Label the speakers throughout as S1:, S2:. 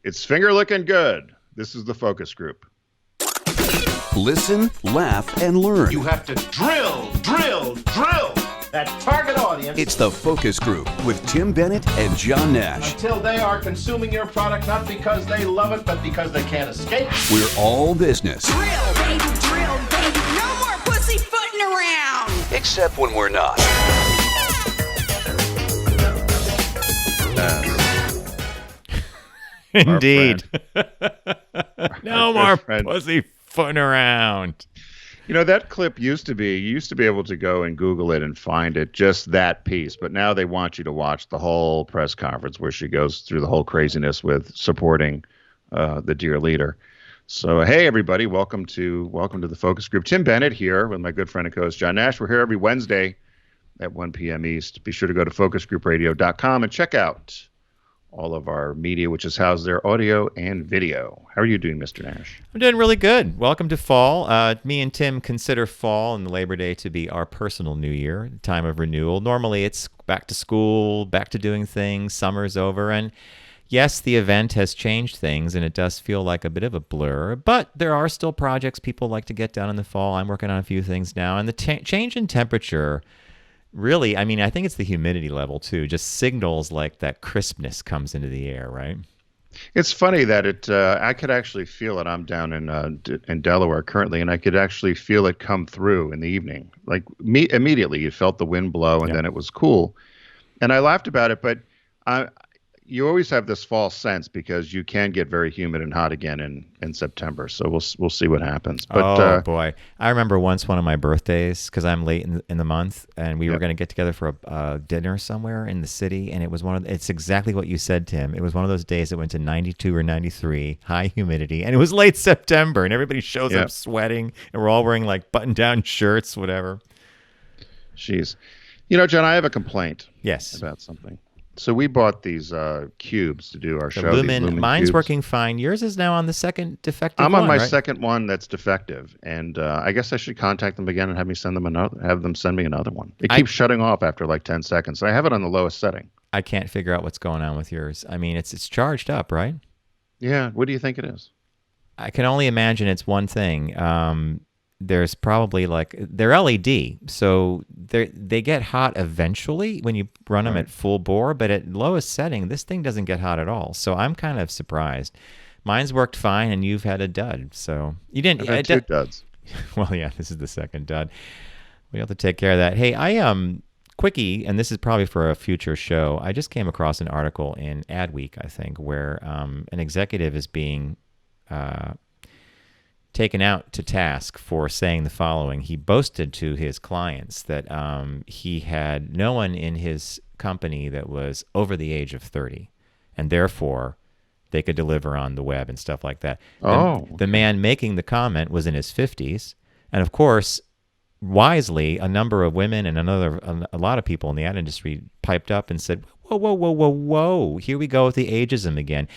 S1: It's finger looking good. This is the focus group.
S2: Listen, laugh, and learn.
S3: You have to drill that target audience.
S2: It's the focus group with Tim Bennett and John Nash.
S3: Until they are consuming your product, not because they love it, but because they can't escape.
S2: We're all business.
S4: Drill, baby, no more pussyfooting around.
S2: Except when we're not.
S5: Indeed. No more pussyfooting around.
S1: You know, that clip you used to be able to go and Google it and find it, just that piece. But now they want you to watch the whole press conference where she goes through the whole craziness with supporting the dear leader. So, hey, everybody, welcome to the focus group. Tim Bennett here with my good friend and co-host John Nash. We're here every Wednesday at 1 p.m. East. Be sure to go to focusgroupradio.com and check out all of our media, which is housed there, audio and video. How are you doing, Mr. Nash?
S5: I'm doing really good. Welcome to fall. Me and Tim consider fall and Labor Day to be our personal new year, time of renewal. Normally, it's back to school, back to doing things, summer's over, and yes, the event has changed things, and it does feel like a bit of a blur, but there are still projects people like to get done in the fall. I'm working on a few things now, and the change in temperature really, I mean, I think it's the humidity level, too, just signals like that crispness comes into the air, right?
S1: It's funny that I could actually feel it. I'm down in Delaware currently, and I could actually feel it come through in the evening. Like immediately, you felt the wind blow, and then it was cool. And I laughed about it, but you always have this false sense because you can get very humid and hot again in September. So we'll see what happens. But,
S5: boy. I remember once one of my birthdays, because I'm late in the month, and we were going to get together for a dinner somewhere in the city, and it was it's exactly what you said, Tim. It was one of those days that went to 92 or 93, high humidity, and it was late September, and everybody shows up sweating, and we're all wearing like button-down shirts, whatever.
S1: Jeez. You know, John, I have a complaint.
S5: Yes.
S1: About something. So we bought these cubes to do our show.
S5: Lumen, mine's
S1: cubes.
S5: Working fine. Yours is now on the second defective one,
S1: I'm on my
S5: right?
S1: second one that's defective, and I guess I should contact them again and have them send me another one. It keeps shutting off after like 10 seconds. I have it on the lowest setting.
S5: I can't figure out what's going on with yours. I mean, it's charged up, right?
S1: Yeah. What do you think it is?
S5: I can only imagine it's one thing. There's probably they're LED, so they get hot eventually when you run them at full bore, but at lowest setting, this thing doesn't get hot at all. So I'm kind of surprised. Mine's worked fine, and you've had a dud. So you didn't.
S1: I've had two duds.
S5: Well, yeah, this is the second dud. We have to take care of that. Hey, quickie, and this is probably for a future show. I just came across an article in Adweek, I think, where an executive is being taken out to task for saying the following. He boasted to his clients that he had no one in his company that was over the age of 30, and therefore they could deliver on the web and stuff like that. The man making the comment was in his 50s, and of course, wisely, a number of women and a lot of people in the ad industry piped up and said, whoa, here we go with the ageism again.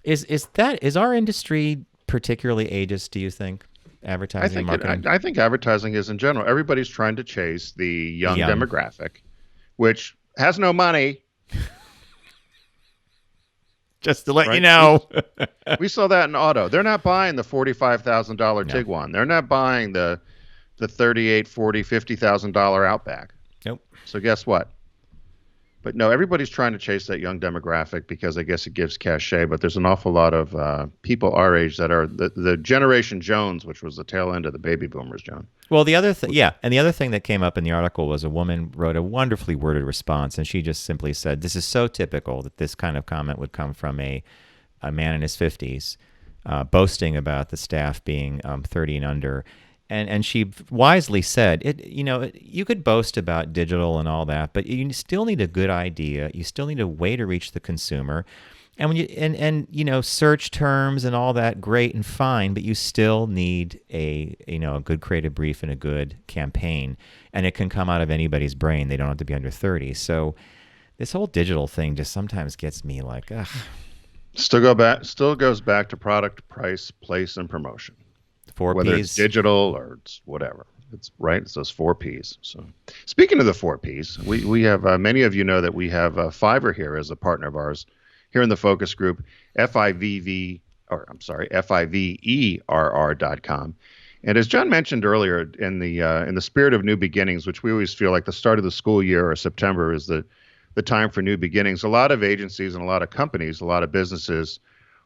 S5: Is our industry particularly ageist, do you think? Advertising, marketing?
S1: I think advertising is in general. Everybody's trying to chase the young demographic, which has no money.
S5: Just to let you know.
S1: We saw that in auto. They're not buying the $45,000 Tiguan. They're not buying the $38,000, $40,000, $50,000 Outback.
S5: Nope.
S1: So guess what? But no, everybody's trying to chase that young demographic because I guess it gives cachet. But there's an awful lot of people our age that are the Generation Jones, which was the tail end of the baby boomers, John.
S5: Well, the other thing, and the other thing that came up in the article was a woman wrote a wonderfully worded response, and she just simply said, "This is so typical that this kind of comment would come from a man in his 50s, boasting about the staff being 30 and under." And she wisely said, you could boast about digital and all that, but you still need a good idea. You still need a way to reach the consumer. And when you search terms and all that, great and fine, but you still need a good creative brief and a good campaign. And it can come out of anybody's brain. They don't have to be under 30. So this whole digital thing just sometimes gets me like, ugh.
S1: Still goes back to product, price, place, and promotion.
S5: 4 Ps.
S1: Whether it's digital or it's whatever. It's right. It's those 4 Ps. So speaking of the 4 Ps, we have many of you know that we have Fiverr here as a partner of ours here in the focus group, FIVV, or I'm sorry, FIVERR.com. And as John mentioned earlier, in the spirit of new beginnings, which we always feel like the start of the school year or September is the time for new beginnings, a lot of agencies and a lot of companies, a lot of businesses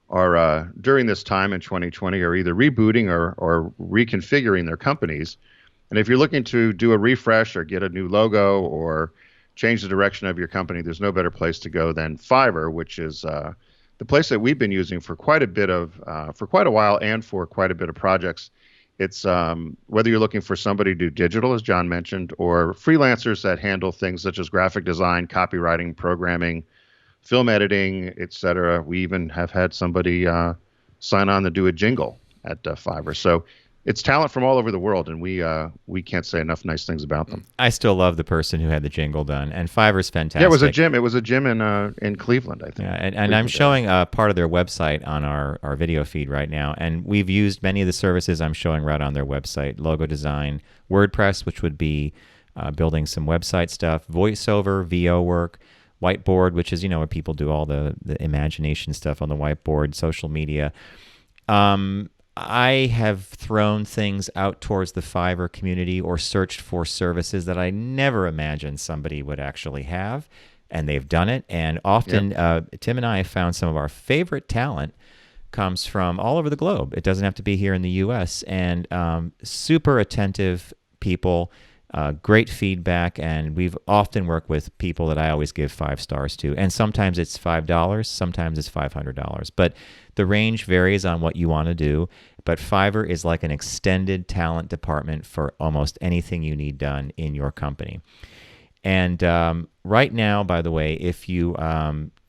S1: are during this time in 2020 are either rebooting or reconfiguring their companies. And if you're looking to do a refresh or get a new logo or change the direction of your company, there's no better place to go than Fiverr, which is the place that we've been using for quite a while and for quite a bit of projects. It's whether you're looking for somebody to do digital, as John mentioned, or freelancers that handle things such as graphic design, copywriting, programming, film editing, etc. We even have had somebody sign on to do a jingle at Fiverr. So it's talent from all over the world, and we can't say enough nice things about them.
S5: I still love the person who had the jingle done, and Fiverr's fantastic.
S1: Yeah, it was a gym. It was a gym in Cleveland, I think.
S5: Yeah, and I'm showing part of their website on our video feed right now, and we've used many of the services I'm showing right on their website: logo design, WordPress, which would be building some website stuff, voiceover, VO work, whiteboard, which is where people do all the imagination stuff on the whiteboard, social media. I have thrown things out towards the Fiverr community or searched for services that I never imagined somebody would actually have, and they've done it. And often, Tim and I have found some of our favorite talent comes from all over the globe. It doesn't have to be here in the U.S. And super attentive people, great feedback, and we've often worked with people that I always give 5 stars to. And sometimes it's $5, sometimes it's $500. But the range varies on what you want to do. But Fiverr is like an extended talent department for almost anything you need done in your company. And right now, by the way, if you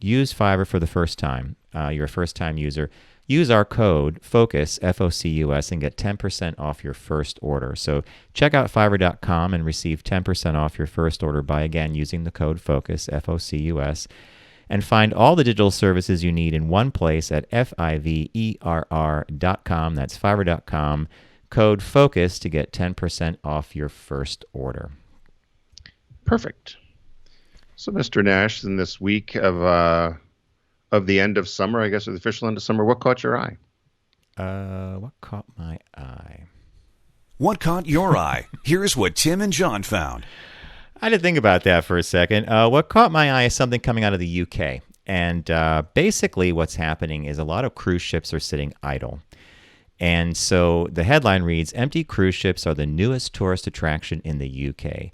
S5: use Fiverr for the first time, you're a first-time user, use our code FOCUS, F-O-C-U-S, and get 10% off your first order. So check out Fiverr.com and receive 10% off your first order by, again, using the code FOCUS, F-O-C-U-S. And find all the digital services you need in one place at Fiverr.com. That's Fiverr.com. Code FOCUS to get 10% off your first order.
S1: Perfect. So, Mr. Nash, in this week of the end of summer, I guess, or the official end of summer, what caught your eye?
S5: What caught my eye?
S2: What caught your eye? Here's what Tim and John found.
S5: I had to think about that for a second. What caught my eye is something coming out of the UK. And basically what's happening is a lot of cruise ships are sitting idle. And so the headline reads, "Empty cruise ships are the newest tourist attraction in the UK."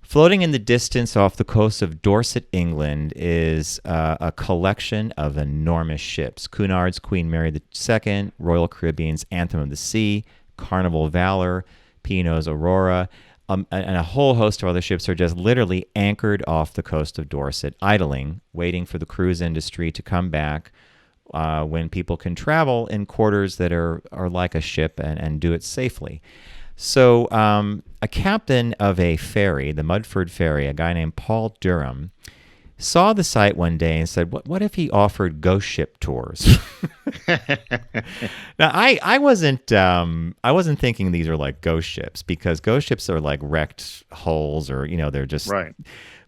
S5: Floating in the distance off the coast of Dorset, England, is a collection of enormous ships. Cunard's Queen Mary II, Royal Caribbean's Anthem of the Sea, Carnival Valor, P&O's Aurora, and a whole host of other ships are just literally anchored off the coast of Dorset, idling, waiting for the cruise industry to come back when people can travel in quarters that are like a ship and do it safely. So a captain of a ferry, the Mudford Ferry, a guy named Paul Durham, saw the site one day and said, what if he offered ghost ship tours? Now, I wasn't thinking these are like ghost ships, because ghost ships are like wrecked hulls, or they're just
S1: right.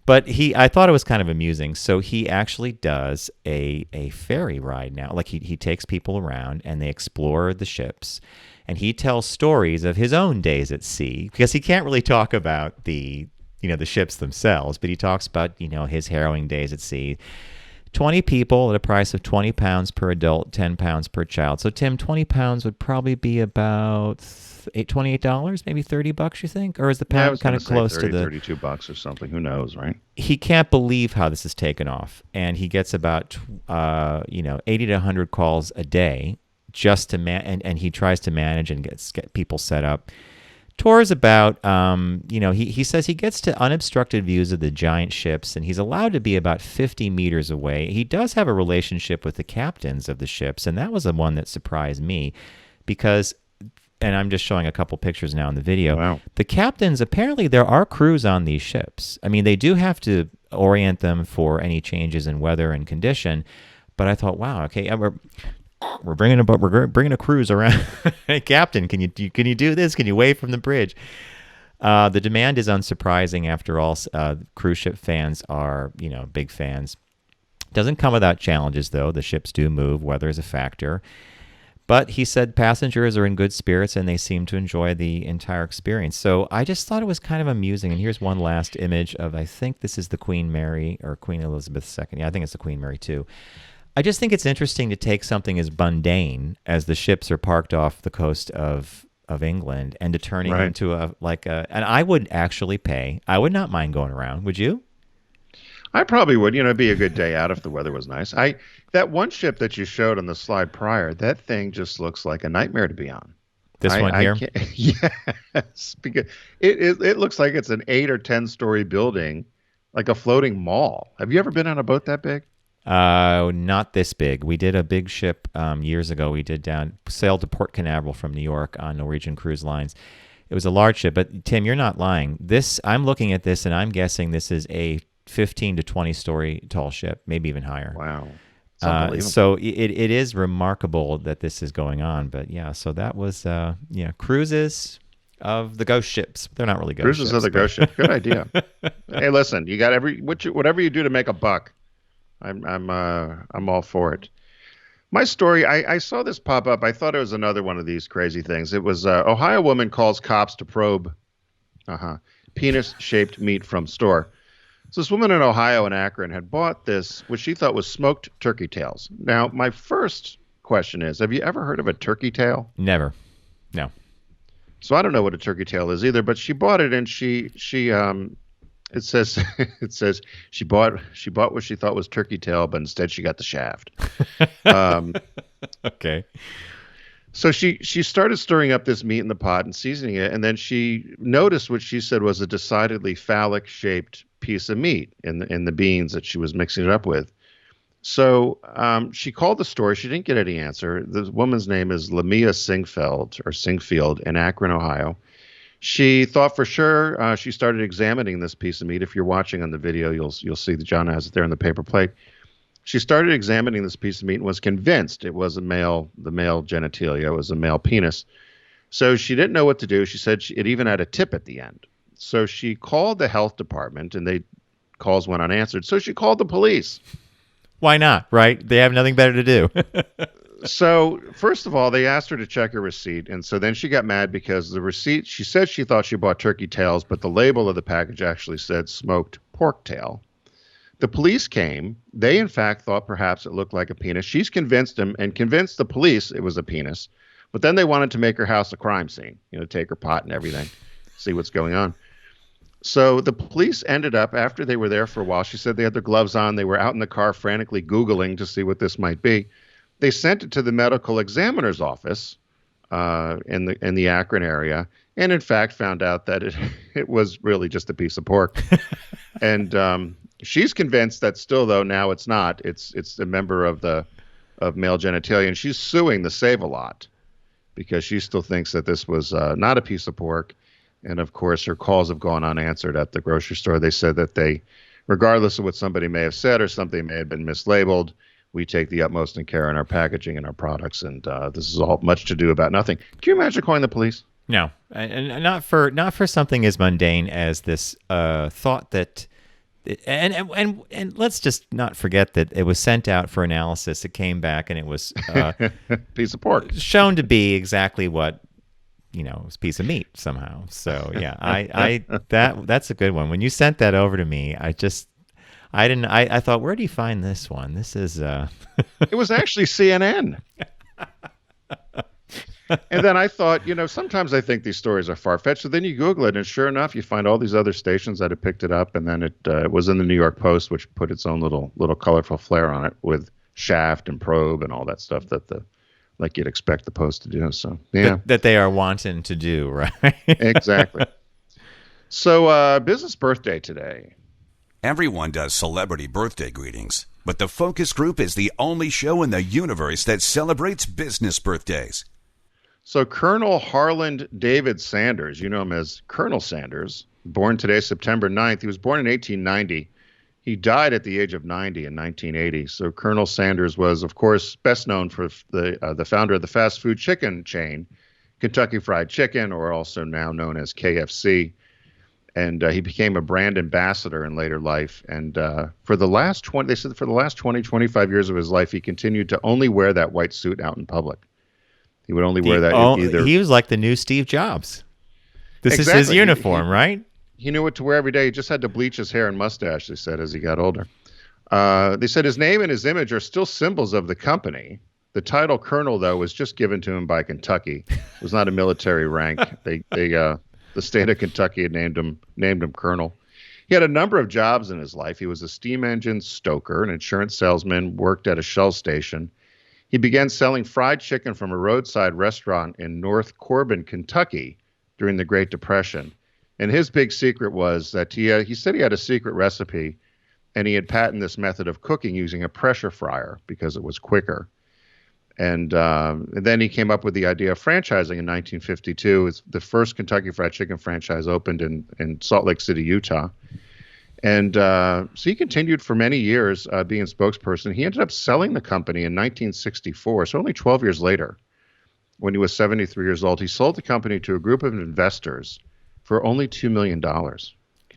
S5: But I thought it was kind of amusing. So he actually does a ferry ride now. Like he takes people around and they explore the ships, and he tells stories of his own days at sea, because he can't really talk about the ships themselves, but he talks about, his harrowing days at sea. 20 people at a price of £20 per adult, £10 per child. So, Tim, £20 would probably be about $28, maybe $30, you think? Or is the pound kind of close to the
S1: $32 or something? Who knows, right?
S5: He can't believe how this has taken off. And he gets about 80 to 100 calls a day just to and he tries to manage and get people set up. Tours about, he says he gets to unobstructed views of the giant ships, and he's allowed to be about 50 meters away. He does have a relationship with the captains of the ships, and that was the one that surprised me, because, and I'm just showing a couple pictures now in the video.
S1: Wow.
S5: The captains, apparently there are crews on these ships. I mean, they do have to orient them for any changes in weather and condition, but I thought, wow, okay, we're bringing a cruise around. Hey, Captain, can you do this? Can you wave from the bridge? The demand is unsurprising. After all, cruise ship fans are big fans. Doesn't come without challenges, though. The ships do move. Weather is a factor. But he said passengers are in good spirits and they seem to enjoy the entire experience. So I just thought it was kind of amusing. And here's one last image of, I think this is the Queen Mary or Queen Elizabeth II. Yeah, I think it's the Queen Mary too. I just think it's interesting to take something as mundane as the ships are parked off the coast of England and to turn it into and I would actually pay. I would not mind going around. Would you?
S1: I probably would. It'd be a good day out if the weather was nice. That one ship that you showed on the slide prior, that thing just looks like a nightmare to be on.
S5: This one here?
S1: Yes, because it looks like it's an 8 or 10-story building, like a floating mall. Have you ever been on a boat that big?
S5: Not this big. We did a big ship years ago. We sailed to Port Canaveral from New York on Norwegian Cruise Lines. It was a large ship, but Tim, you're not lying. I'm looking at this and I'm guessing this is a 15 to 20 story tall ship, maybe even higher.
S1: Wow.
S5: So it is remarkable that this is going on. But yeah, so that was cruises of the ghost ships. They're not really ghost ships.
S1: Cruises of the ghost ship. Good idea. Hey, listen, you got whatever you do to make a buck. I'm all for it. My story, I saw this pop up. I thought it was another one of these crazy things. It was Ohio woman calls cops to probe penis-shaped meat from store. So this woman in Ohio and Akron had bought this, which she thought was smoked turkey tails. Now, my first question is, have you ever heard of a turkey tail?
S5: Never. No.
S1: So I don't know what a turkey tail is either, but she bought it and she it says she bought what she thought was turkey tail, but instead she got the shaft.
S5: Okay.
S1: So she started stirring up this meat in the pot and seasoning it, and then she noticed what she said was a decidedly phallic-shaped piece of meat in the beans that she was mixing it up with. So she called the store. She didn't get any answer. The woman's name is Lamia Singfield in Akron, Ohio. She thought for sure. She started examining this piece of meat. If you're watching on the video, you'll see that John has it there on the paper plate. She started examining this piece of meat and was convinced it was the male genitalia. It was a male penis. So she didn't know what to do. She said it even had a tip at the end. So she called the health department, and calls went unanswered. So she called the police.
S5: Why not, right? They have nothing better to do.
S1: So first of all, they asked her to check her receipt. And so then she got mad because the receipt, she said she thought she bought turkey tails, but the label of the package actually said smoked pork tail. The police came. They, in fact, thought perhaps it looked like a penis. She's convinced them and convinced the police it was a penis. But then they wanted to make her house a crime scene, take her pot and everything, see what's going on. So the police ended up, after they were there for a while, she said they had their gloves on. They were out in the car frantically Googling to see what this might be. They sent it to the medical examiner's office in the Akron area, and in fact found out that it was really just a piece of pork. And she's convinced that still, though, now it's not. It's a member of male genitalia, and she's suing the Save-A-Lot because she still thinks that this was not a piece of pork. And of course, her calls have gone unanswered at the grocery store. They said that regardless of what somebody may have said or something may have been mislabeled, we take the utmost care in our packaging and our products. And this is all much to do about nothing. Can you imagine calling the police?
S5: No, and not for something as mundane as this thought that. And let's just not forget that it was sent out for analysis. It came back and it was
S1: piece of pork
S5: shown to be exactly what it was a piece of meat somehow. So yeah, that's a good one. When you sent that over to me, I thought, where do you find this one? This is
S1: It was actually CNN. And then I thought, sometimes I think these stories are far-fetched. So then you Google it, and sure enough, you find all these other stations that had picked it up. And then it was in the New York Post, which put its own little colorful flair on it with shaft and probe and all that stuff that like you'd expect the Post to do. So yeah,
S5: that they are wanting to do, right?
S1: Exactly. So business birthday today.
S2: Everyone does celebrity birthday greetings, but the Focus Group is the only show in the universe that celebrates business birthdays.
S1: So Colonel Harland David Sanders, you know him as Colonel Sanders, born today, September 9th. He was born in 1890. He died at the age of 90 in 1980. So Colonel Sanders was, of course, best known for the founder of the fast food chicken chain, Kentucky Fried Chicken, or also now known as KFC. and he became a brand ambassador in later life. And for the last 20, they said for the last 20, 25 years of his life, he continued to only wear that white suit out in public. He would only wear that either.
S5: He was like the new Steve Jobs. This is his uniform, right?
S1: He knew what to wear every day. He just had to bleach his hair and mustache, they said, as he got older. They said his name and his image are still symbols of the company. The title Colonel, though, was just given to him by Kentucky. It was not a military rank. The state of Kentucky had named him Colonel. He had a number of jobs in his life. He was a steam engine stoker, an insurance salesman, worked at a Shell station. He began selling fried chicken from a roadside restaurant in North Corbin, Kentucky, during the Great Depression. And his big secret was that he said he had a secret recipe, and he had patented this method of cooking using a pressure fryer because it was quicker. And then he came up with the idea of franchising in 1952. It's the first Kentucky Fried Chicken franchise opened in Salt Lake City, Utah. And so he continued for many years being spokesperson. He ended up selling the company in 1964, so only 12 years later, when he was 73 years old. He sold the company to a group of investors for only $2 million. Can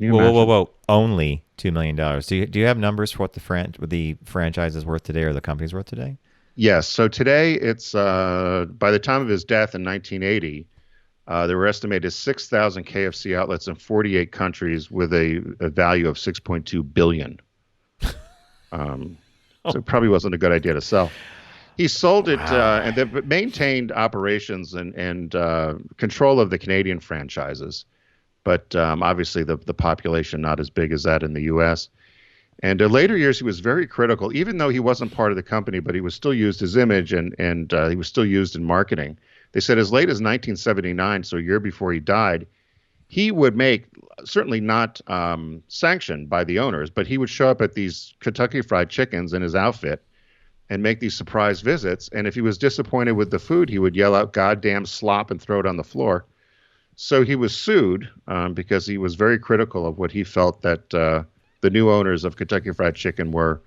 S1: you imagine?
S5: Whoa. Only $2 million. Do you have numbers for what the franchise is worth today or the company's worth today?
S1: Yes. So today it's by the time of his death in 1980, there were estimated 6,000 KFC outlets in 48 countries with a value of $6.2 billion. So it probably wasn't a good idea to sell. He sold it and then maintained operations and control of the Canadian franchises, but obviously the population not as big as that in the U.S. And in later years, he was very critical, even though he wasn't part of the company, but he was still used his image and he was still used in marketing. They said as late as 1979, so a year before he died, he would make, certainly not sanctioned by the owners, but he would show up at these Kentucky Fried Chickens in his outfit and make these surprise visits. And if he was disappointed with the food, he would yell out, "Goddamn slop," and throw it on the floor. So he was sued because he was very critical of what he felt that the new owners of Kentucky Fried Chicken were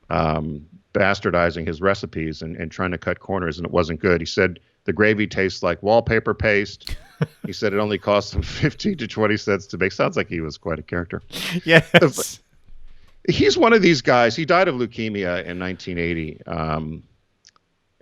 S1: bastardizing his recipes and trying to cut corners, and it wasn't good. He said the gravy tastes like wallpaper paste. He said it only cost him 15 to 20 cents to make. Sounds like he was quite a character.
S5: Yes.
S1: He's one of these guys. He died of leukemia in 1980. In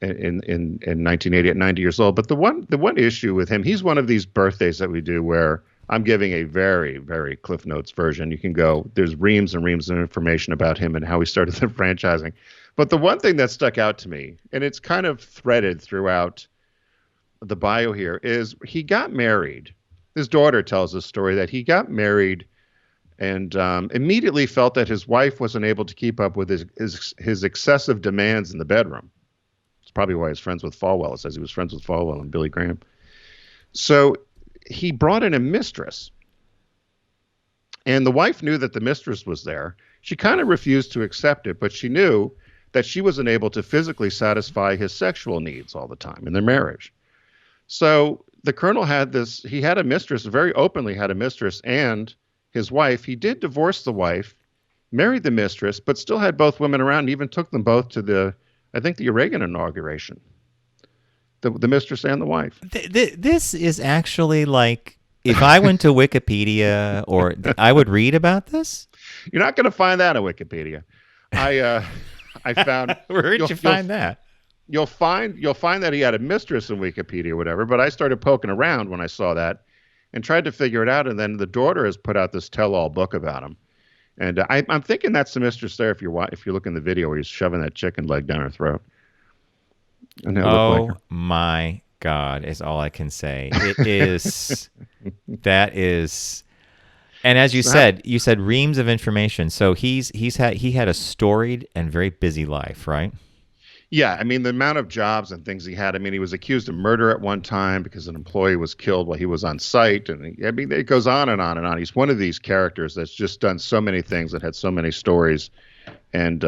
S1: 1980 at 90 years old. But the one issue with him, he's one of these birthdays that we do where I'm giving a very, very Cliff Notes version. You can go, there's reams and reams of information about him and how he started the franchising. But the one thing that stuck out to me, and it's kind of threaded throughout the bio here, is he got married. His daughter tells the story that he got married and immediately felt that his wife wasn't able to keep up with his excessive demands in the bedroom. It's probably why he's friends with Falwell. It says he was friends with Falwell and Billy Graham. So he brought in a mistress. And the wife knew that the mistress was there. She kind of refused to accept it, but she knew that she wasn't able to physically satisfy his sexual needs all the time in their marriage. So the colonel had a mistress, very openly had a mistress and his wife. He did divorce the wife, married the mistress, but still had both women around and even took them both to the Reagan inauguration. The mistress and the wife.
S5: This is actually like, if I went to Wikipedia or I would read about this.
S1: You're not going to find that on Wikipedia. I found.
S5: Where did you find that?
S1: You'll find that he had a mistress in Wikipedia or whatever. But I started poking around when I saw that and tried to figure it out. And then the daughter has put out this tell-all book about him. And I'm thinking that's the mistress there. If you look in the video where he's shoving that chicken leg down her throat.
S5: Oh my God, is all I can say. It is. That is. And as you said reams of information. So he had a storied and very busy life, right?
S1: Yeah, I mean, the amount of jobs and things he had. I mean, he was accused of murder at one time because an employee was killed while he was on site. And I mean, it goes on and on and on. He's one of these characters that's just done so many things and had so many stories and,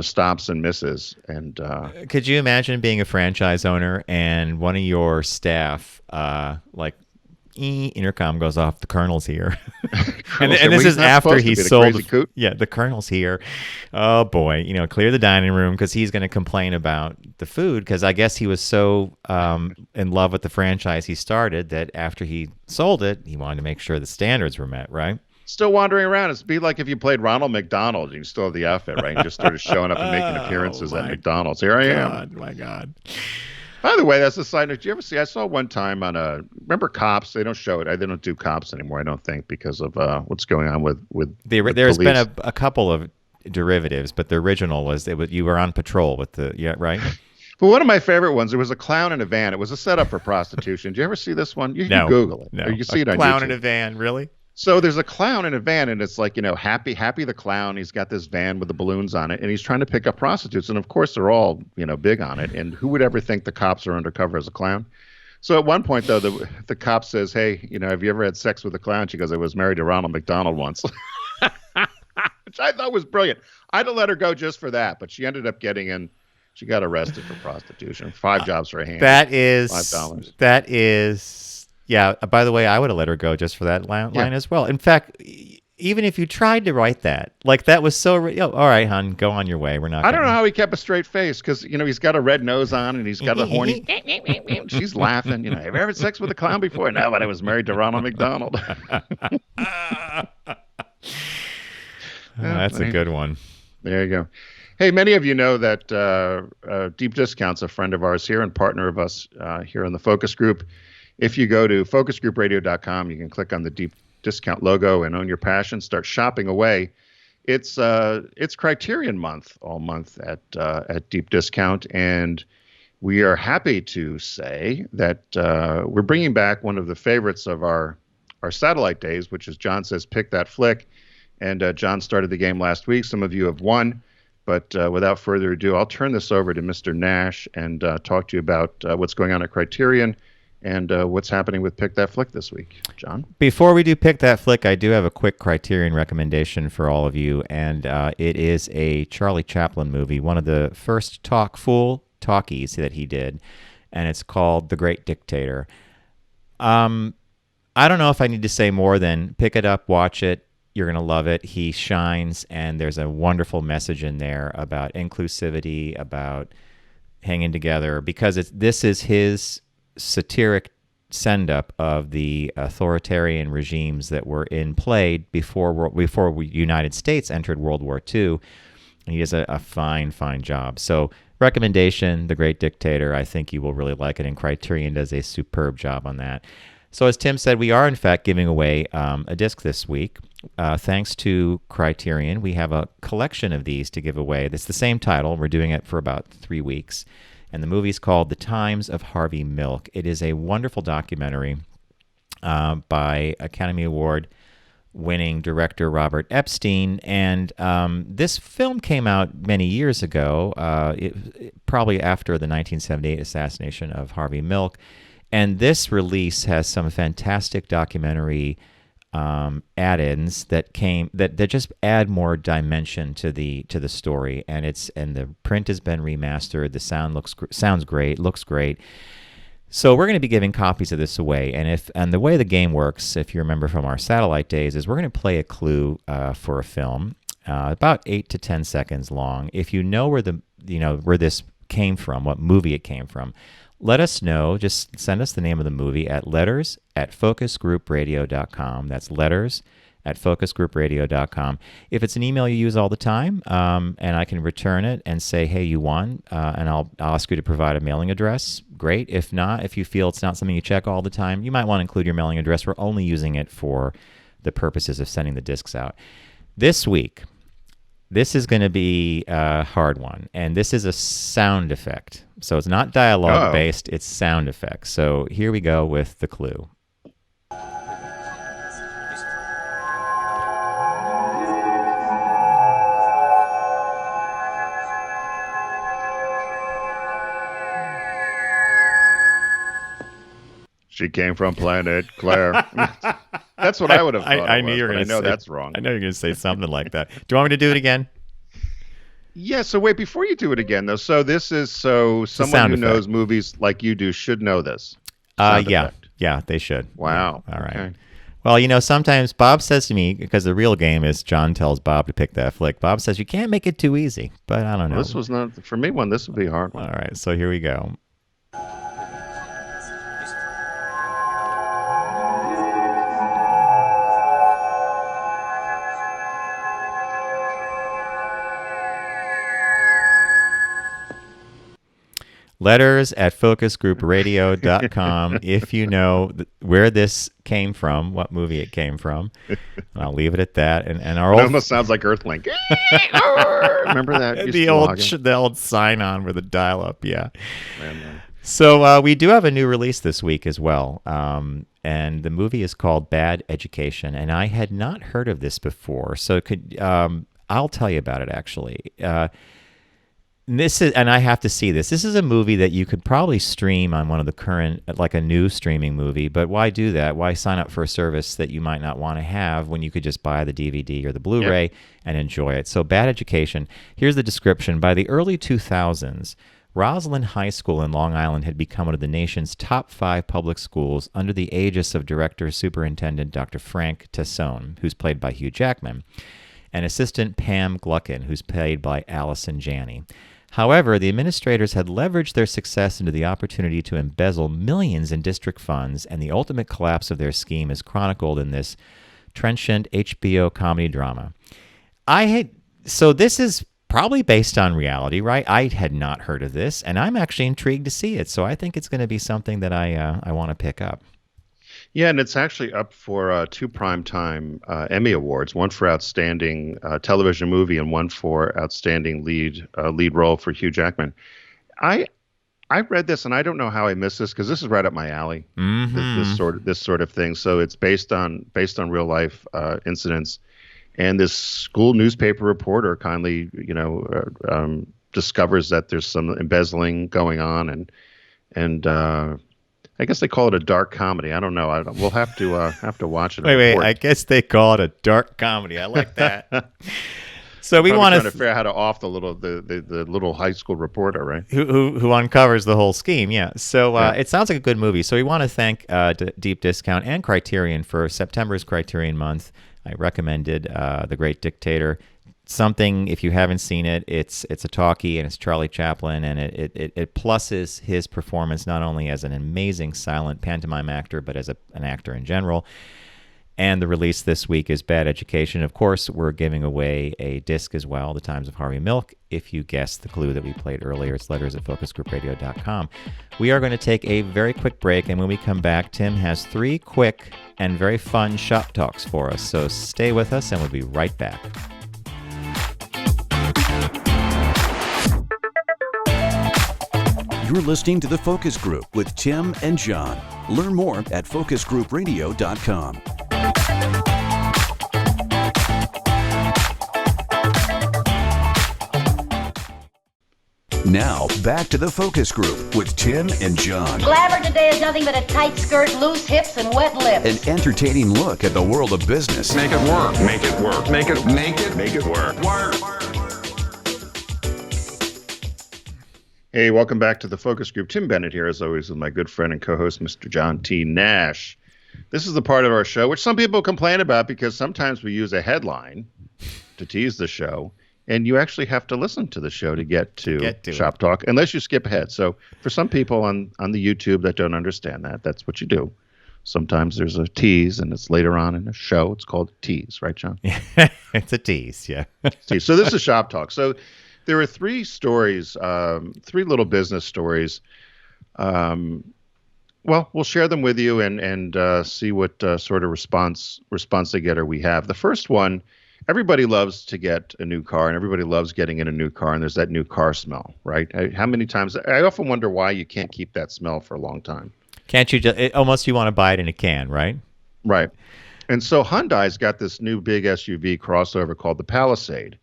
S1: stops and misses. And
S5: could you imagine being a franchise owner and one of your staff, Intercom goes off. The Colonel's here.
S1: Colonel
S5: and
S1: said,
S5: this
S1: "Well,
S5: is
S1: he's not
S5: after
S1: supposed to
S5: he
S1: be the
S5: sold.
S1: crazy coot."
S5: Yeah, the Colonel's here. Oh boy, clear the dining room because he's going to complain about the food because I guess he was so in love with the franchise he started that after he sold it, he wanted to make sure the standards were met, right?
S1: Still wandering around. It'd be like if you played Ronald McDonald and you still have the outfit, right? And just started showing up and making appearances at McDonald's. Here I am.
S5: My God.
S1: By the way, that's a side note. Did you ever see? I saw one time on remember Cops? They don't show it. They don't do Cops anymore. I don't think because of what's going on with
S5: There's
S1: police.
S5: been a couple of derivatives, but the original was you were on patrol with right.
S1: But one of my favorite ones, there was a clown in a van. It was a setup for prostitution. Did you ever see this one? You can Google it.
S5: No.
S1: Or you can see it on
S5: Clown
S1: YouTube.
S5: in a van, really?
S1: So there's a clown in a van, and it's like, Happy the clown. He's got this van with the balloons on it, and he's trying to pick up prostitutes. And of course, they're all, big on it. And who would ever think the cops are undercover as a clown? So at one point, though, the cop says, "Hey, have you ever had sex with a clown?" She goes, "I was married to Ronald McDonald once," which I thought was brilliant. I'd have let her go just for that, but she ended up getting in. She got arrested for prostitution. 5 jobs for a hand.
S5: That is
S1: $5.
S5: That is. Yeah, by the way, I would have let her go just for that line as well. In fact, even if you tried to write that, like that was so, all right, hon, go on your way. We're not.
S1: I don't know how he kept a straight face because, he's got a red nose on and he's got a horny. She's laughing. Have you ever had sex with a clown before? No, but I was married to Ronald McDonald.
S5: That's a good one.
S1: There you go. Hey, many of you know that Deep Discount's a friend of ours here and partner of us here in the Focus Group. If you go to focusgroupradio.com, you can click on the Deep Discount logo and own your passion. Start shopping away. It's Criterion month all month at Deep Discount, and we are happy to say that we're bringing back one of the favorites of our satellite days, which is John Says Pick That Flick. And John started the game last week. Some of you have won. But without further ado, I'll turn this over to Mr. Nash and talk to you about what's going on at Criterion and what's happening with Pick That Flick this week. John?
S5: Before we do Pick That Flick, I do have a quick Criterion recommendation for all of you, and it is a Charlie Chaplin movie, one of the first full talkies that he did, and it's called The Great Dictator. I don't know if I need to say more than pick it up, watch it. You're going to love it. He shines, and there's a wonderful message in there about inclusivity, about hanging together, because this is his satiric send-up of the authoritarian regimes that were in play before United States entered World War II. And he does a fine job. So recommendation, The Great Dictator. I think you will really like it, and Criterion does a superb job on that. So as Tim said, we are in fact giving away a disc this week. Thanks to Criterion, we have a collection of these to give away. It's the same title. We're doing it for about 3 weeks. And the movie's called The Times of Harvey Milk. It is a wonderful documentary by Academy Award winning director Robert Epstein. And this film came out many years ago, probably after the 1978 assassination of Harvey Milk. And this release has some fantastic documentary add-ins that just add more dimension to the story, and the print has been remastered. The sounds great, looks great. So we're going to be giving copies of this away, and the way the game works, if you remember from our satellite days, is we're going to play a clue for a film, about 8 to 10 seconds long. If you know where this came from, what movie it came from, let us know. Just send us the name of the movie at letters@focusgroupradio.com. That's letters@focusgroupradio.com. If it's an email you use all the time, and I can return it and say, hey, you won, and I'll ask you to provide a mailing address, great. If not, if you feel it's not something you check all the time, you might want to include your mailing address. We're only using it for the purposes of sending the discs out. This week, this is going to be a hard one, and this is a sound effect. So it's not dialogue-based, it's sound effects. So here we go with the clue.
S1: She came from planet Claire. That's what I would have thought.
S5: I knew you were going to say.
S1: I know that's wrong.
S5: I know you're going to say something like that. Do you want me to do it again?
S1: Yeah, so wait, before you do it again, though, so this is someone who knows movies like you do should know this.
S5: Yeah.
S1: Effect.
S5: Yeah, they should.
S1: Wow.
S5: Yeah. All right.
S1: Okay.
S5: Well, sometimes Bob says to me, because the real game is John tells Bob to pick that flick. Bob says you can't make it too easy, but I don't know.
S1: Well, this was not for me. This would be a hard one.
S5: All right, so here we go. Letters at focusgroupradio.com if you know where this came from, what movie it came from. And I'll leave it at that. And our
S1: It
S5: old
S1: almost sounds like Earthlink. Remember that?
S5: the old sign on with the dial up, yeah.
S1: Man.
S5: So we do have a new release this week as well. And the movie is called Bad Education, and I had not heard of this before. So I'll tell you about it actually. And I have to see this. This is a movie that you could probably stream on one of the current, like a new streaming movie. But why do that? Why sign up for a service that you might not want to have when you could just buy the DVD or the Blu-ray and enjoy it? So, Bad Education. Here's the description. By the early 2000s, Roslyn High School in Long Island had become one of the nation's top 5 public schools under the aegis of Director Superintendent Dr. Frank Tassone, who's played by Hugh Jackman, and Assistant Pam Gluckin, who's played by Allison Janney. However, the administrators had leveraged their success into the opportunity to embezzle millions in district funds, and the ultimate collapse of their scheme is chronicled in this trenchant HBO comedy drama. So this is probably based on reality, right? I had not heard of this, and I'm actually intrigued to see it. So I think it's going to be something that I want to pick up.
S1: Yeah, and it's actually up for 2 Primetime Emmy Awards, one for Outstanding Television Movie and one for Outstanding Lead Role for Hugh Jackman. I read this, and I don't know how I missed this because this is right up my alley.
S5: Mm-hmm.
S1: This sort of thing. So it's based on real life incidents, and this school newspaper reporter kindly, discovers that there's some embezzling going on, and I guess they call it a dark comedy. I don't know. We'll have to watch it.
S5: Wait. I guess they call it a dark comedy. I like that. So we want
S1: to figure out how to off the little high school reporter, right?
S5: Who uncovers the whole scheme? Yeah. So It sounds like a good movie. So we want to thank Deep Discount and Criterion for September's Criterion Month. I recommended The Great Dictator. Something, if you haven't seen it, it's a talkie, and it's Charlie Chaplin, and it pluses his performance not only as an amazing silent pantomime actor, but as an actor in general. And the release this week is Bad Education. Of course, we're giving away a disc as well, The Times of Harvey Milk. If you guessed the clue that we played earlier, it's letters at focusgroupradio.com. We are going to take a very quick break, and when we come back, Tim has 3 quick and very fun shop talks for us. So stay with us, and we'll be right back.
S2: You're listening to The Focus Group with Tim and John. Learn more at focusgroupradio.com. Now, back to The Focus Group with Tim and John.
S6: Glamour today is nothing but a tight skirt, loose hips, and wet lips.
S2: An entertaining look at the world of business.
S7: Make it work. Make it work. Make it work.
S1: Hey, welcome back to The Focus Group. Tim Bennett here, as always, with my good friend and co-host, Mr. John T. Nash. This is the part of our show which some people complain about because sometimes we use a headline to tease the show, and you actually have to listen to the show to get to Shop Talk, unless you skip ahead. So for some people on the YouTube that don't understand that, that's what you do. Sometimes there's a tease, and it's later on in the show. It's called a tease, right, John?
S5: It's a tease, yeah.
S1: So this is Shop Talk. So there are 3 stories, 3 little business stories. Well, we'll share them with you and see what sort of response they we have. The first one, everybody loves to get a new car, and everybody loves getting in a new car, and there's that new car smell, right? How many times? I often wonder why you can't keep that smell for a long time.
S5: Can't you just almost you want to buy it in a can, right?
S1: Right. And so Hyundai's got this new big SUV crossover called the Palisade.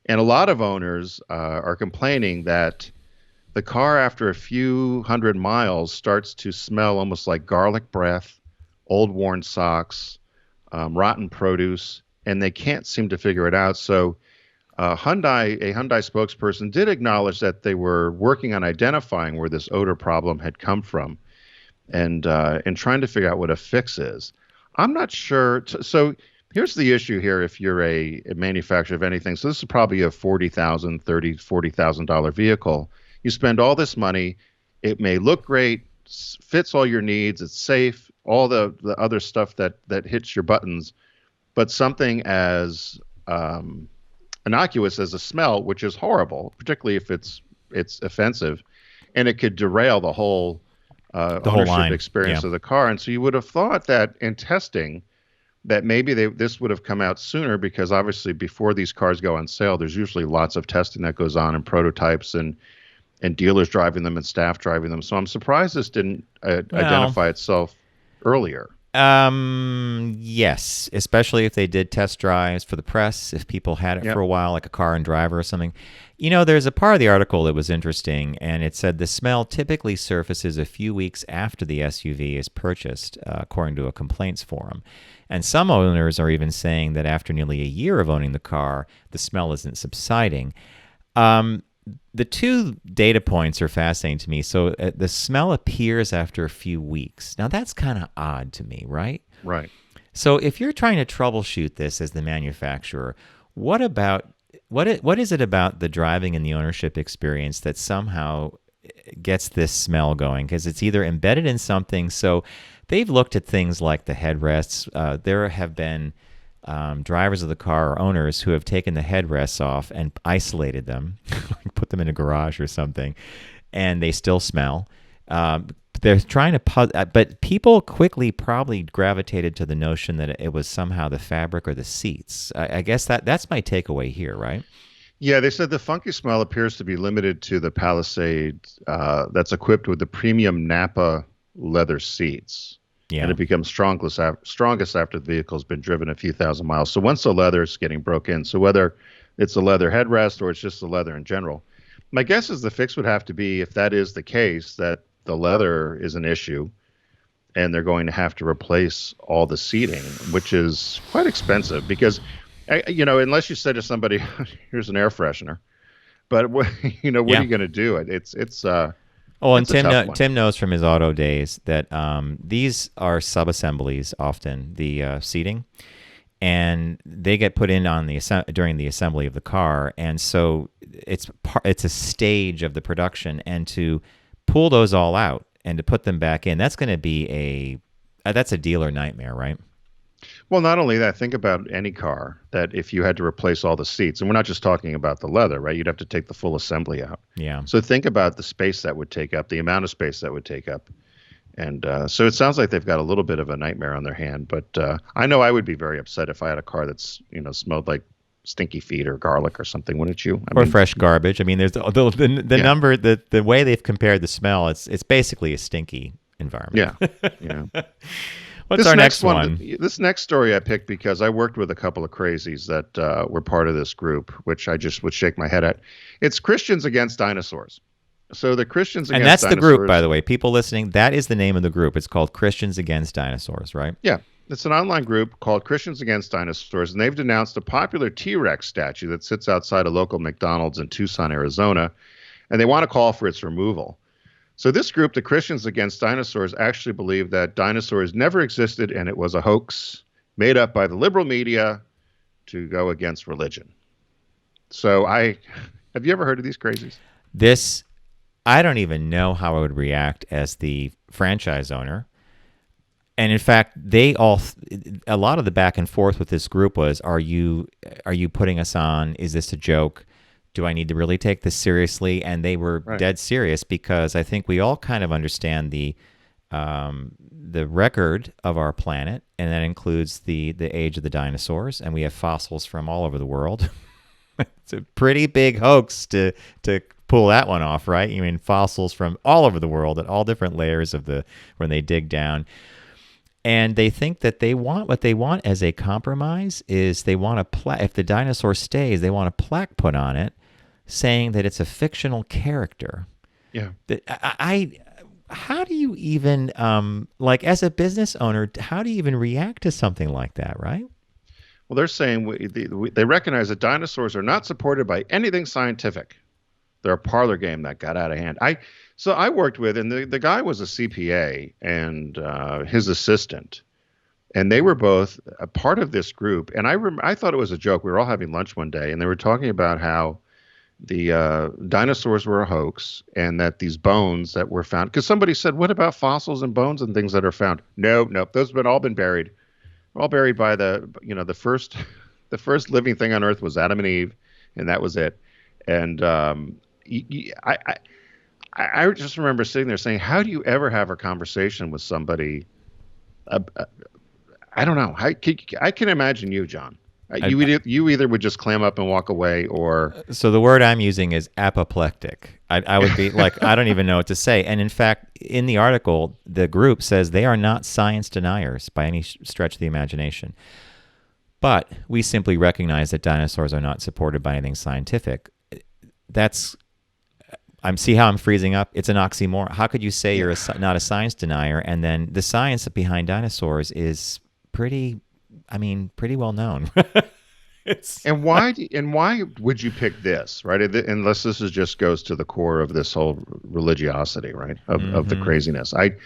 S1: And a lot of owners are complaining that the car, after a few hundred miles, starts to smell almost like garlic breath, old worn socks, rotten produce, and they can't seem to figure it out. So a Hyundai spokesperson did acknowledge that they were working on identifying where this odor problem had come from. and trying to figure out what a fix is. I'm not sure. So here's the issue here. If you're a manufacturer of anything, so this is probably a $40,000 vehicle. You spend all this money. It may look great, fits all your needs. It's safe. All the other stuff that hits your buttons, but something as innocuous as a smell, which is horrible, particularly if it's offensive, and it could derail the whole ownership experience of the car. And so you would have thought that in testing, that maybe this would have come out sooner, because obviously before these cars go on sale, there's usually lots of testing that goes on and prototypes and dealers driving them and staff driving them. So I'm surprised this didn't identify itself earlier.
S5: Yes, especially if they did test drives for the press, if people had it for a while, like a car and driver or something. You know, there's a part of the article that was interesting, and it said the smell typically surfaces a few weeks after the SUV is purchased, according to a complaints forum. And some owners are even saying that after nearly a year of owning the car, the smell isn't subsiding. The two data points are fascinating to me. So the smell appears after a few weeks. Now, that's kind of odd to me, right?
S1: Right.
S5: So if you're trying to troubleshoot this as the manufacturer, what is it about the driving and the ownership experience that somehow gets this smell going? Because it's either embedded in something. So they've looked at things like the headrests. There have been drivers of the car or owners who have taken the headrests off and isolated them, put them in a garage or something, and they still smell. They're trying to, but people quickly probably gravitated to the notion that it was somehow the fabric or the seats. I guess that's my takeaway here, right?
S1: Yeah, they said the funky smell appears to be limited to the Palisade that's equipped with the premium Napa leather seats. Yeah. And it becomes strongest after the vehicle's been driven a few thousand miles. So once the leather is getting broke in, so whether it's a leather headrest or it's just the leather in general, my guess is the fix would have to be, if that is the case, that the leather is an issue and they're going to have to replace all the seating, which is quite expensive because, unless you say to somebody, here's an air freshener, but what are you going to do?
S5: And Tim knows from his auto days that these are sub-assemblies often, the seating, and they get put in on during the assembly of the car, and so it's a stage of the production, and to pull those all out and to put them back in, that's going to be that's a dealer nightmare, right?
S1: Well, not only that, think about any car that if you had to replace all the seats, and we're not just talking about the leather, right? You'd have to take the full assembly out.
S5: Yeah.
S1: So think about the space that would take up, the amount of space that would take up. And so it sounds like they've got a little bit of a nightmare on their hand. But I know I would be very upset if I had a car that's, smelled like stinky feet or garlic or something, wouldn't you?
S5: Or fresh garbage. I mean, there's the number, the way they've compared the smell, it's basically a stinky environment.
S1: Yeah.
S5: What's our next one?
S1: This next story I picked because I worked with a couple of crazies that were part of this group, which I just would shake my head at. It's Christians Against Dinosaurs. So the Christians Against Dinosaurs.
S5: And that's the group, by the way. People listening, that is the name of the group. It's called Christians Against Dinosaurs, right?
S1: Yeah. It's an online group called Christians Against Dinosaurs, and they've denounced a popular T-Rex statue that sits outside a local McDonald's in Tucson, Arizona, and they want to call for its removal. So this group, the Christians Against Dinosaurs, actually believe that dinosaurs never existed and it was a hoax made up by the liberal media to go against religion. So have you ever heard of these crazies?
S5: I don't even know how I would react as the franchise owner. And in fact, a lot of the back and forth with this group was, are you putting us on? Is this a joke? Do I need to really take this seriously? And they were dead serious, because I think we all kind of understand the record of our planet, and that includes the age of the dinosaurs, and we have fossils from all over the world. It's a pretty big hoax to pull that one off, right? You mean fossils from all over the world at all different layers when they dig down. And they think that what they want as a compromise is they want if the dinosaur stays, they want a plaque put on it saying that it's a fictional character.
S1: Yeah.
S5: How do you even, as a business owner, how do you even react to something like that, right?
S1: Well, they're saying they recognize that dinosaurs are not supported by anything scientific. They're a parlor game that got out of hand. So I worked with, and the guy was a CPA and his assistant, and they were both a part of this group. And I thought it was a joke. We were all having lunch one day, and they were talking about how the dinosaurs were a hoax, and that these bones that were found. Because somebody said, "What about fossils and bones and things that are found?" No, those have all been buried. All buried by the first the first living thing on Earth was Adam and Eve, and that was it. And I just remember sitting there saying, how do you ever have a conversation with somebody? I don't know. I can imagine you, John. You either would just clam up and walk away, or
S5: So the word I'm using is apoplectic. I would be like, I don't even know what to say. And in fact, in the article, the group says they are not science deniers by any stretch of the imagination. But we simply recognize that dinosaurs are not supported by anything scientific. See how I'm freezing up? It's an oxymoron. How could you say you're not a science denier, and then the science behind dinosaurs is pretty well known.
S1: And why would you pick this, right? Unless this goes to the core of this whole religiosity, right? Of the craziness. And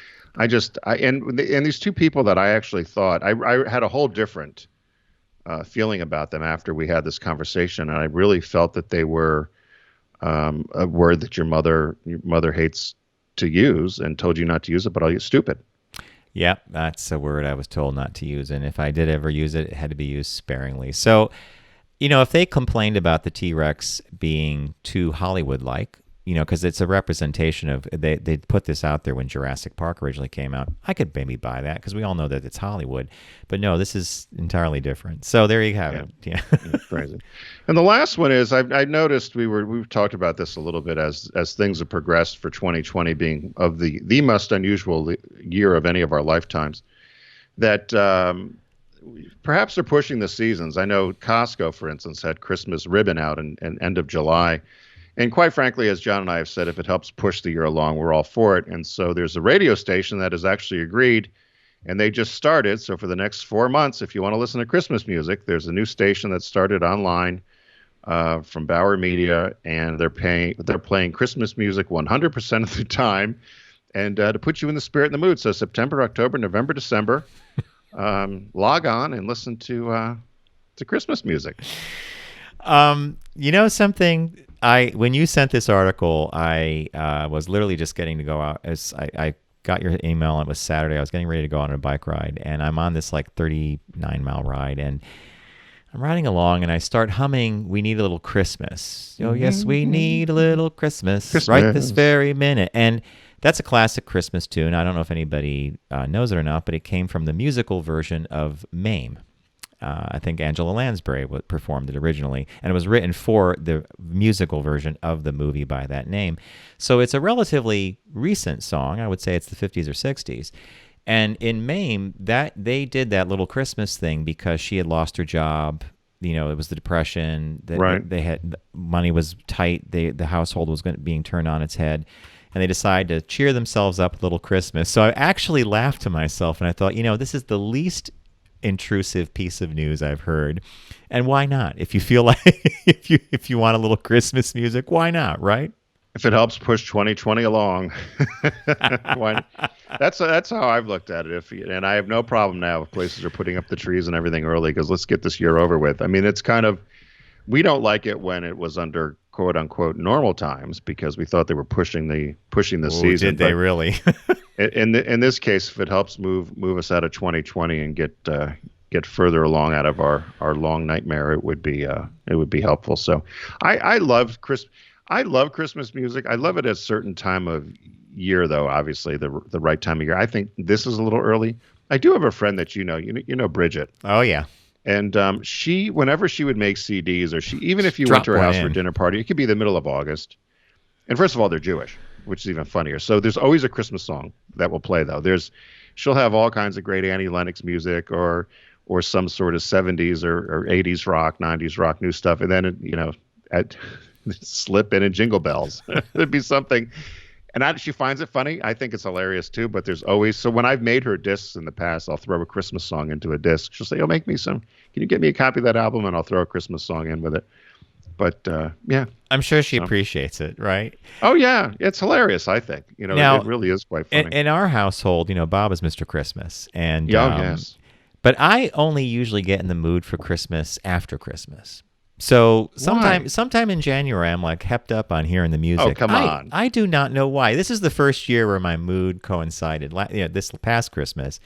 S1: these two people that I actually thought I had a whole different feeling about them after we had this conversation, and I really felt that they were a word that your mother hates to use and told you not to use it, but I'll use stupid.
S5: Yeah, that's a word I was told not to use, and if I did ever use it, it had to be used sparingly. So, if they complained about the T-Rex being too Hollywood-like, because it's a representation of, they put this out there when Jurassic Park originally came out. I could maybe buy that because we all know that it's Hollywood, but no, this is entirely different. So there you have it. Yeah,
S1: crazy. And the last one is I noticed we've talked about this a little bit as things have progressed for 2020 being of the most unusual year of any of our lifetimes. That perhaps they're pushing the seasons. I know Costco, for instance, had Christmas ribbon out in end of July. And quite frankly, as John and I have said, if it helps push the year along, we're all for it. And so there's a radio station that has actually agreed, and they just started. So for the next 4 months, if you want to listen to Christmas music, there's a new station that started online from Bauer Media, and they're playing Christmas music 100% of the time, and to put you in the spirit and the mood. So September, October, November, December, log on and listen to Christmas music.
S5: Something. When you sent this article, I was literally just getting to go out. As I got your email, and it was Saturday. I was getting ready to go on a bike ride, and I'm on this 39-mile ride, and I'm riding along, and I start humming "We Need a Little Christmas." Oh, yes, we need a little Christmas right this very minute. And that's a classic Christmas tune. I don't know if anybody knows it or not, but it came from the musical version of Mame. I think Angela Lansbury performed it originally, and it was written for the musical version of the movie by that name. So it's a relatively recent song. I would say it's the 50s or 60s. And in Mame, that they did that little Christmas thing because she had lost her job. It was the Depression.
S1: Right.
S5: They had money was tight. The household was being turned on its head. And they decided to cheer themselves up a little Christmas. So I actually laughed to myself, and I thought, this is the least intrusive piece of news I've heard, and why not? If you feel like if you want a little Christmas music, why not, right?
S1: If it helps push 2020 along, why? That's how I've looked at it. And I have no problem now if places are putting up the trees and everything early, because let's get this year over with. I mean, it's kind of, we don't like it when it was under quote unquote normal times, because we thought they were pushing the season.
S5: Did they really?
S1: In this case, if it helps move us out of 2020 and get further along out of our long nightmare, it would be helpful. So I love Christmas music. I love it at a certain time of year, though. Obviously, the right time of year. I think this is a little early. I do have a friend that you know Bridget.
S5: Oh yeah.
S1: And she, whenever she would make CDs, or even if you went to her house for a dinner party, it could be the middle of August. And first of all, they're Jewish, which is even funnier. So there's always a Christmas song that will play, though. She'll have all kinds of great Annie Lennox music, or some sort of 70s or 80s rock, 90s rock, new stuff, and then slip in and Jingle Bells. There'd be something. And she finds it funny. I think it's hilarious too. But there's always, so when I've made her discs in the past, I'll throw a Christmas song into a disc. She'll say, "Oh, make me some. Can you get me a copy of that album?" And I'll throw a Christmas song in with it. But yeah.
S5: I'm sure she appreciates it, right?
S1: Oh yeah, it's hilarious. I think
S5: Now,
S1: it really is quite funny.
S5: In our household, Bob is Mr. Christmas, and
S1: yes.
S5: but I only usually get in the mood for Christmas after Christmas. So sometime in January, I'm like hepped up on hearing the music.
S1: Oh, come on.
S5: I do not know why. This is the first year where my mood coincided. This past Christmas,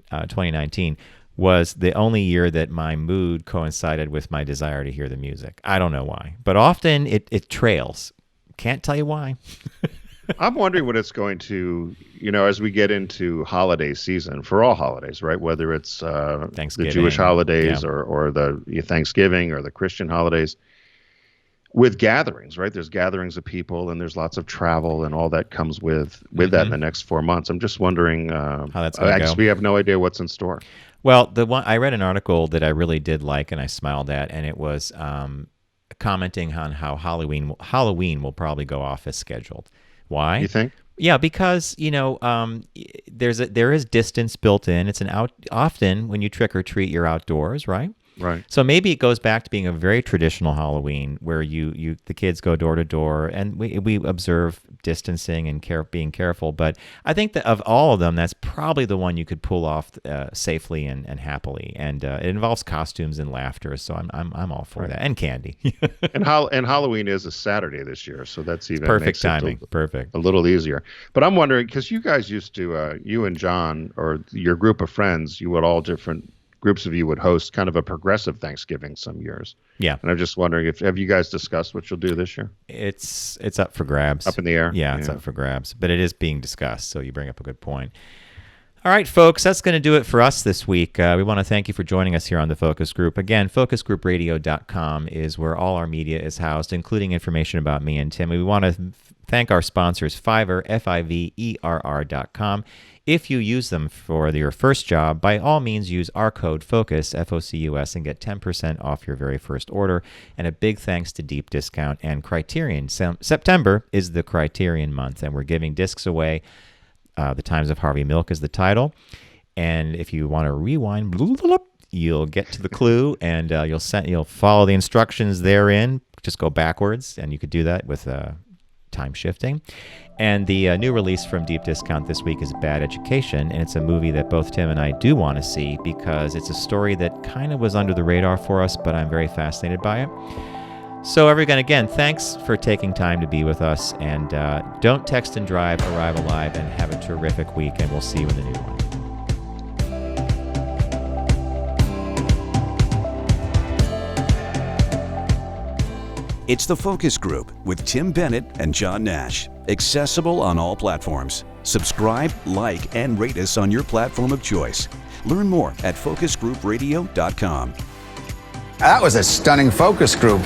S5: 2019, was the only year that my mood coincided with my desire to hear the music. I don't know why, but often it trails. Can't tell you why.
S1: I'm wondering what it's going to, as we get into holiday season, for all holidays, right? Whether it's the Jewish holidays or the Thanksgiving or the Christian holidays, with gatherings, right? There's gatherings of people and there's lots of travel and all that comes with that in the next 4 months. I'm just wondering how
S5: that's going to go.
S1: We have no idea what's in store.
S5: Well, I read an article that I really did like and I smiled at, and it was commenting on how Halloween will probably go off as scheduled. Why?
S1: You think?
S5: Yeah, because there is distance built in. It's often when you trick or treat, you're outdoors, right?
S1: Right.
S5: So maybe it goes back to being a very traditional Halloween where the kids go door to door and we observe distancing and being careful. But I think that of all of them, that's probably the one you could pull off safely and happily. And it involves costumes and laughter, so I'm all for that, and candy.
S1: and Halloween is a Saturday this year, so that's even
S5: perfect timing. Perfect.
S1: A little easier. But I'm wondering, because you guys used to, you and John or your group of friends, you would all different groups of you would host kind of a progressive Thanksgiving some years.
S5: Yeah.
S1: And I'm just wondering have you guys discussed what you'll do this year?
S5: It's up for grabs.
S1: Up in the air?
S5: Yeah, it's up for grabs. But it is being discussed, so you bring up a good point. All right, folks, that's going to do it for us this week. We want to thank you for joining us here on the Focus Group. Again, focusgroupradio.com is where all our media is housed, including information about me and Tim. We want to thank our sponsors, Fiverr, Fiverr.com. If you use them for your first job, by all means use our code FOCUS, F-O-C-U-S, and get 10% off your very first order. And a big thanks to Deep Discount and Criterion. September is the Criterion month, and we're giving discs away. The Times of Harvey Milk is the title. And if you want to rewind, you'll get to the clue, and you'll follow the instructions therein. Just go backwards, and you could do that with time shifting. And the new release from Deep Discount this week is Bad Education, and it's a movie that both Tim and I do want to see because it's a story that kind of was under the radar for us, but I'm very fascinated by it. So everyone, again, thanks for taking time to be with us, and don't text and drive, arrive alive, and have a terrific week, and we'll see you in the new one.
S2: It's The Focus Group with Tim Bennett and John Nash. Accessible on all platforms. Subscribe, like, and rate us on your platform of choice. Learn more at focusgroupradio.com.
S8: That was a stunning focus group.